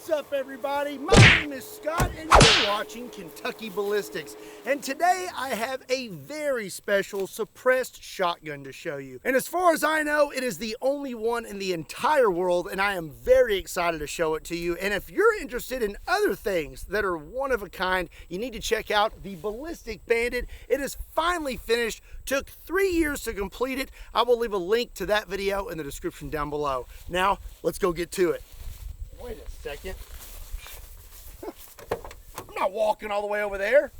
What's up, everybody? My name is Scott and you're watching Kentucky Ballistics. And today I have a very special suppressed shotgun to show you. And as far as I know, it is the only one in the entire world, and I am very excited to show it to you. And if you're interested in other things that are one of a kind, you need to check out the Ballistic Bandit. It is finally finished. Took 3 years to complete it. I will leave a link to that video in the description down below. Now, let's go get to it. Wait a second. I'm not walking all the way over there.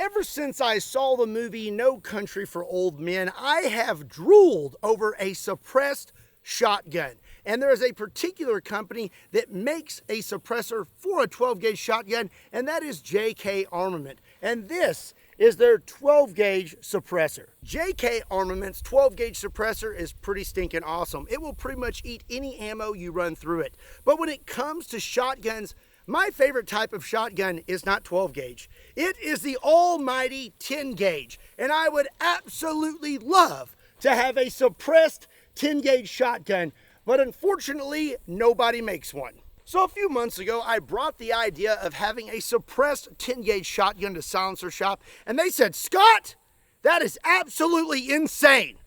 Ever since I saw the movie No Country for Old Men, I have drooled over a suppressed shotgun. And there is a particular company that makes a suppressor for a 12-gauge shotgun, and that is JK Armament. And this is their 12-gauge suppressor. JK Armament's 12-gauge suppressor is pretty stinking awesome. It will pretty much eat any ammo you run through it. But when it comes to shotguns, my favorite type of shotgun is not 12-gauge. It is the almighty 10-gauge. And I would absolutely love to have a suppressed 10-gauge shotgun, but unfortunately, nobody makes one. So a few months ago, I brought the idea of having a suppressed 10-gauge shotgun to Silencer Shop, and they said, "Scott, that is absolutely insane."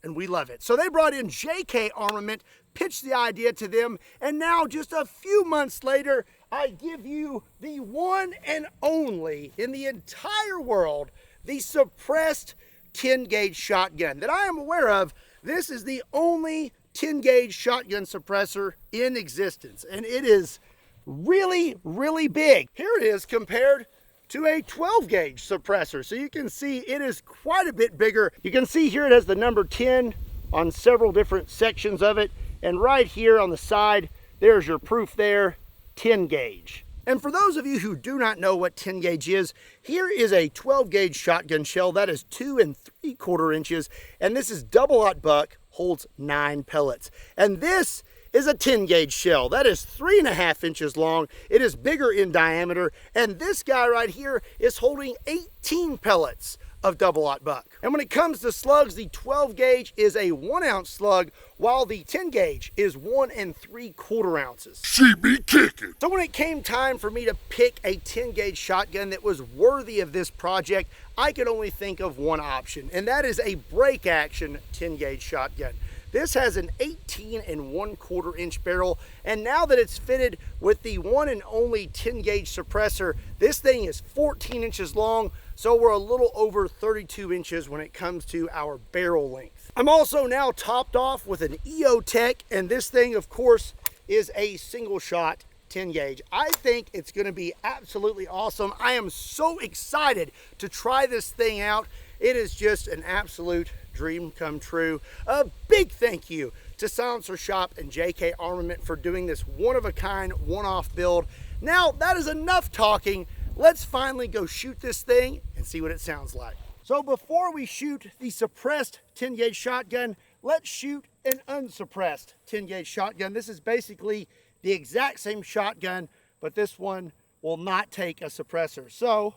And we love it. So they brought in JK Armament, pitched the idea to them, and now just a few months later, I give you the one and only in the entire world, the suppressed 10-gauge shotgun that I am aware of. This is the only 10-gauge shotgun suppressor in existence, and it is really, really big. Here it is compared to a 12-gauge suppressor. So you can see it is quite a bit bigger. You can see here it has the number 10 on several different sections of it, and right here on the side, there's your proof there, 10-gauge. And for those of you who do not know what 10-gauge is, here is a 12-gauge shotgun shell that is 2 3/4 inches, and this is double-aught buck, holds 9 pellets. And this is a 10-gauge shell that is 3.5 inches long. It is bigger in diameter, and this guy right here is holding 18 pellets of double-aught buck. And when it comes to slugs, the 12-gauge is a 1-ounce slug, while the 10-gauge is 1 3/4 ounces. She be kicking. So when it came time for me to pick a 10-gauge shotgun that was worthy of this project, I could only think of one option, and that is a break action 10-gauge shotgun. This has an 18 1/4 inch barrel, and now that it's fitted with the one and only 10-gauge suppressor, this thing is 14 inches long, so we're a little over 32 inches when it comes to our barrel length. I'm also now topped off with an EOTech, and this thing, of course, is a single shot 10-gauge. I think it's going to be absolutely awesome. I am so excited to try this thing out. It is just an absolute dream come true. A big thank you to Silencer Shop and JK Armament for doing this one-of-a-kind, one-off build. Now, that is enough talking. Let's finally go shoot this thing and see what it sounds like. So before we shoot the suppressed 10-gauge shotgun, let's shoot an unsuppressed 10-gauge shotgun. This is basically the exact same shotgun, but this one will not take a suppressor. So,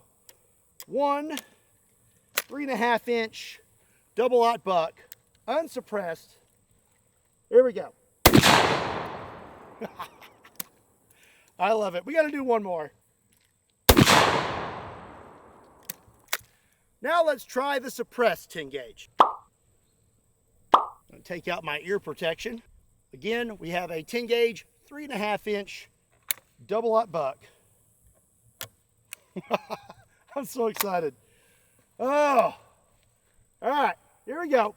1 3.5 inch double-aught buck, unsuppressed. Here we go. I love it. We got to do one more. Now let's try the suppressed 10-gauge. I'm going to take out my ear protection. Again, we have a 10-gauge, 3.5 inch double-aught buck. I'm so excited. Oh, all right, here we go.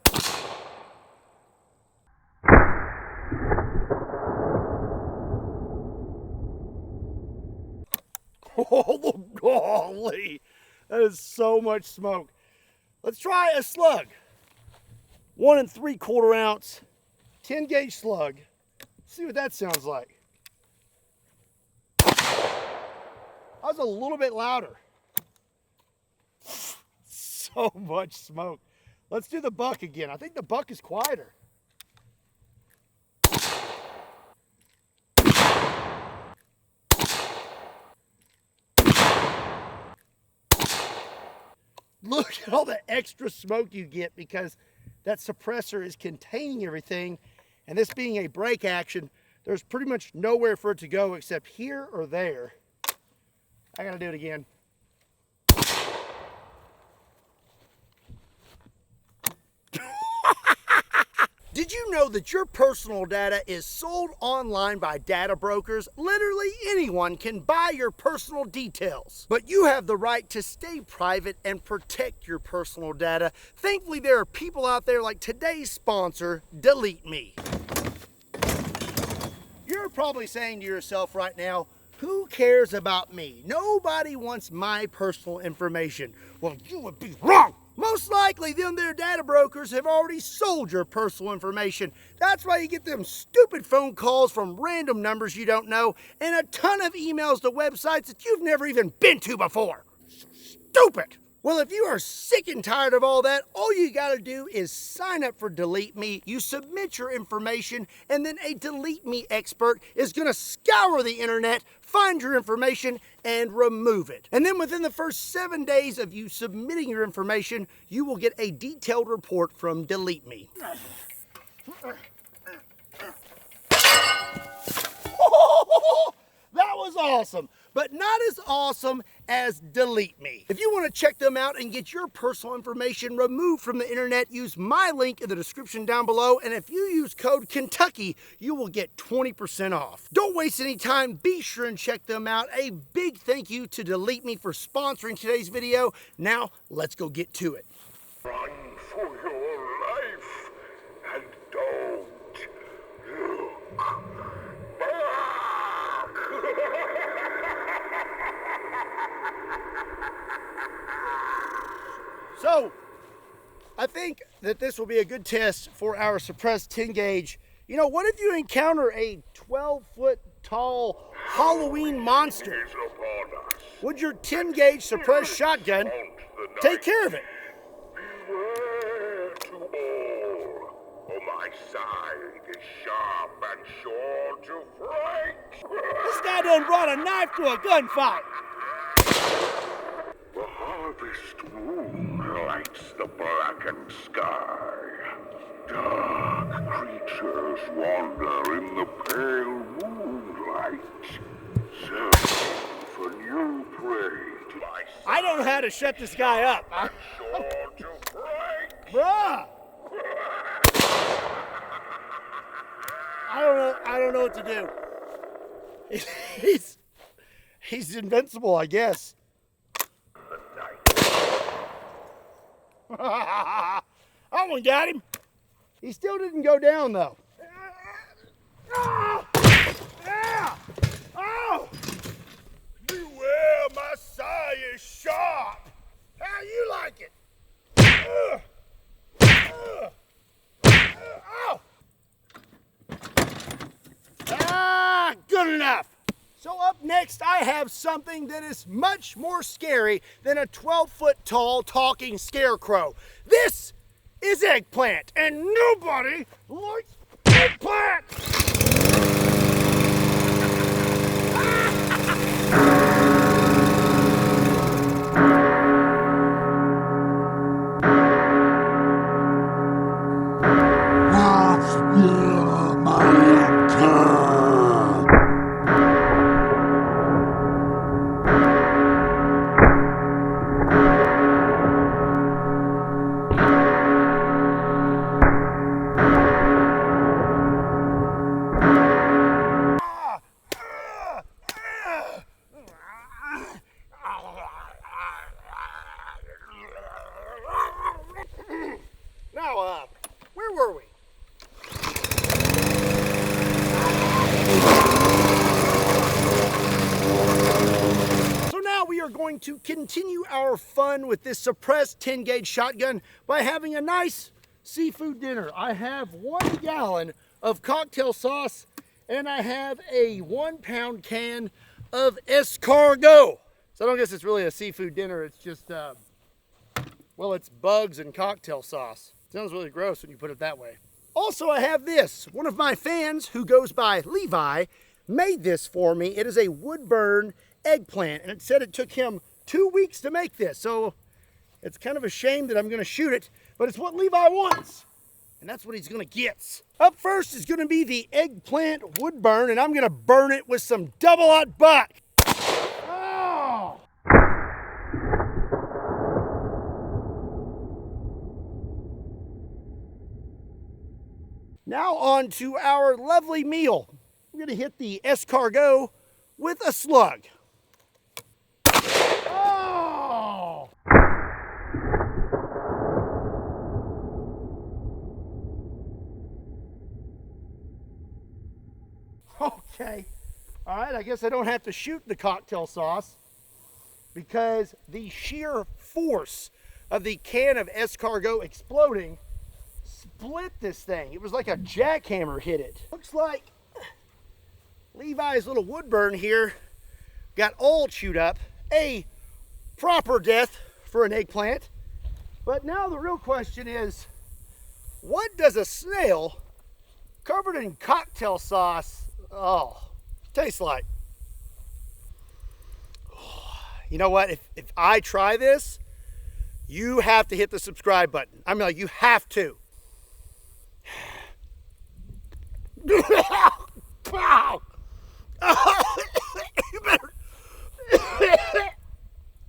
Oh, golly, that is so much smoke. Let's try a slug. 1 3/4 ounce 10-gauge slug. See what that sounds like. That was a little bit louder. So much smoke. Let's do the buck again. I think the buck is quieter. look at all the extra smoke you get because that suppressor is containing everything. And this being a break action, there's pretty much nowhere for it to go except here or there. I gotta do it again. Did you know that your personal data is sold online by data brokers? Literally anyone can buy your personal details. But you have the right to stay private and protect your personal data. Thankfully, there are people out there like today's sponsor, Delete Me. You're probably saying to yourself right now, who cares about me? Nobody wants my personal information. Well, you would be wrong. Most likely, them there data brokers have already sold your personal information. That's why you get them stupid phone calls from random numbers you don't know and a ton of emails to websites that you've never even been to before. Stupid! Well, if you are sick and tired of all that, all you gotta do is sign up for Delete Me. You submit your information, and then a Delete Me expert is gonna scour the internet, find your information, and remove it. And then within the first 7 days of you submitting your information, you will get a detailed report from Delete Me. That was awesome, but not as awesome as Delete Me. If you want to check them out and get your personal information removed from the internet, use my link in the description down below, and if you use code Kentucky, you will get 20% off. Don't waste any time, be sure and check them out. A big thank you to Delete Me for sponsoring today's video. Now, let's go get to it. Run for your life and don't look back. So, I think that this will be a good test for our suppressed 10 gauge. You know, what if you encounter a 12-foot tall Halloween monster? Would your 10 gauge suppressed shotgun take care of it? Beware to all, for my side is sharp and sure to fright. This guy done brought a knife to a gunfight. The harvest moon lights the blackened sky. Dark creatures wander in the pale moonlight, searching for new prey to my side. I don't know how to shut this guy up. Sure to fright. Bruh! I don't know what to do. He's invincible, I guess. That one got him. He still didn't go down though. Oh! Beware, my side is sharp. How you like it? Good enough. So up next, I have something that is much more scary than a 12-foot tall talking scarecrow. This is eggplant, and nobody likes eggplant! Now, where were we? So now we are going to continue our fun with this suppressed 10 gauge shotgun by having a nice seafood dinner. I have 1 gallon of cocktail sauce and I have a 1-pound can of escargot. So I don't guess it's really a seafood dinner. It's just, well, it's bugs and cocktail sauce. Sounds really gross when you put it that way. Also, I have this. One of my fans, who goes by Levi, made this for me. It is a wood burn eggplant, and it said it took him 2 weeks to make this. So It's kind of a shame that I'm going to shoot it, but it's what Levi wants. And that's what he's going to get. Up first is going to be the eggplant wood burn, and I'm going to burn it with some double-aught buck. Oh! Now on to our lovely meal. I'm going to hit the escargot with a slug. Oh! Okay. All right, I guess I don't have to shoot the cocktail sauce because the sheer force of the can of escargot exploding split this thing. It was like a jackhammer hit it. Looks like Levi's little wood burn here got all chewed up. A proper death for an eggplant. But now the real question is, what does a snail covered in cocktail sauce, taste like? You know what? If I try this, you have to hit the subscribe button. I mean, like, you have to. You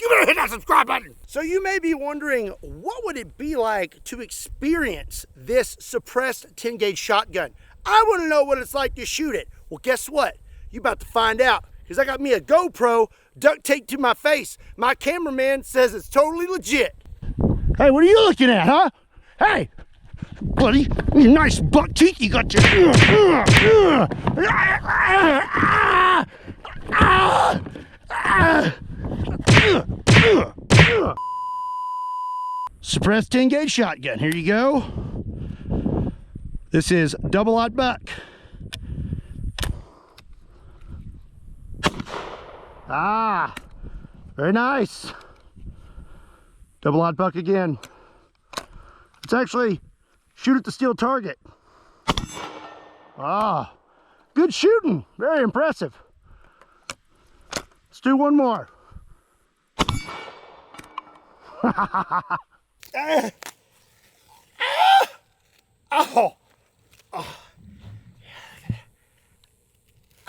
better hit that subscribe button. So you may be wondering, what would it be like to experience this suppressed 10 gauge shotgun? I want to know what it's like to shoot it. Well, guess what? You about to find out, because I got me a GoPro duct taped to my face. My cameraman says it's totally legit. Hey, what are you looking at, huh? Hey, buddy, nice buck teeth you got your... Suppressed 10 gauge shotgun. Here you go. This is double-aught buck. Ah, very nice. Double-aught buck again. It's actually shoot at the steel target. Ah, good shooting. Very impressive. Let's do one more. Oh.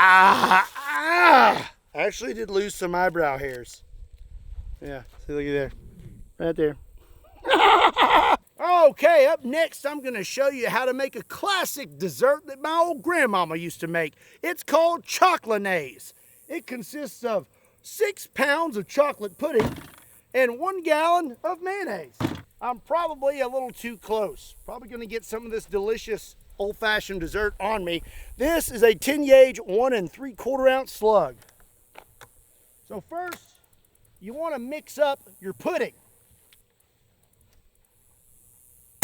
I actually did lose some eyebrow hairs. Yeah, see, look at there. Right there. Okay, up next, I'm going to show you how to make a classic dessert that my old grandmama used to make. It's called chocolate-naise. It consists of 6 pounds of chocolate pudding and 1 gallon of mayonnaise. I'm probably a little too close. Probably going to get some of this delicious old-fashioned dessert on me. This is a 10 gauge 1 3/4 ounce slug. So first, you want to mix up your pudding.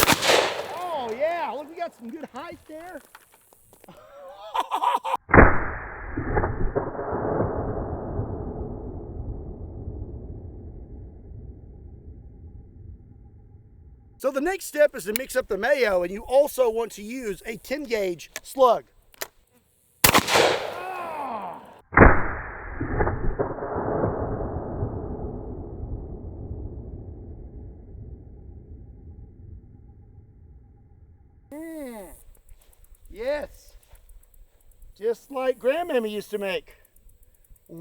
Oh yeah, look, we got some good height there. So the next step is to mix up the mayo, and you also want to use a 10 gauge slug. Yes, just like Grandmammy used to make. Yeah,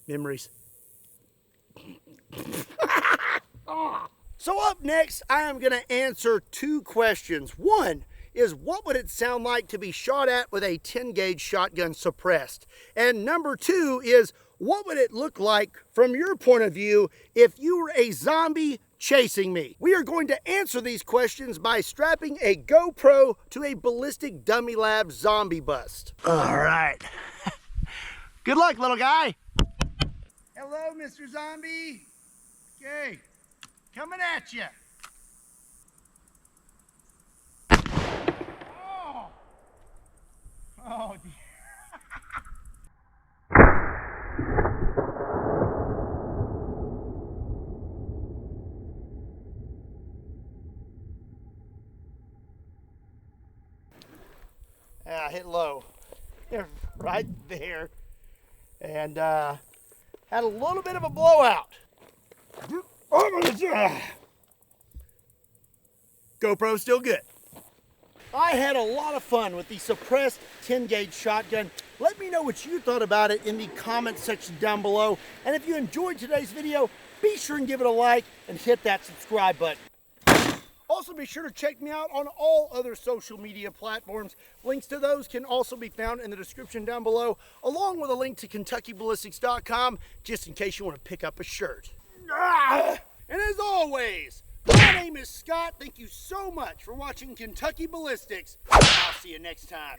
memories. So up next, I am going to answer 2 questions. One is, what would it sound like to be shot at with a 10 gauge shotgun suppressed? And number 2 is, what would it look like from your point of view if you were a zombie chasing me? We are going to answer these questions by strapping a GoPro to a Ballistic Dummy Lab zombie bust. All right. Good luck, little guy. Hello, Mr. Zombie. Okay, coming at you. Oh, oh dear. Hit low. Right there. and had a little bit of a blowout. GoPro still good. I had a lot of fun with the suppressed 10 gauge shotgun. Let me know what you thought about it in the comment section down below. And if you enjoyed today's video, be sure and give it a like and hit that subscribe button. Also, be sure to check me out on all other social media platforms. Links to those can also be found in the description down below, along with a link to KentuckyBallistics.com, just in case you want to pick up a shirt. And as always, my name is Scott. Thank you so much for watching Kentucky Ballistics. I'll see you next time.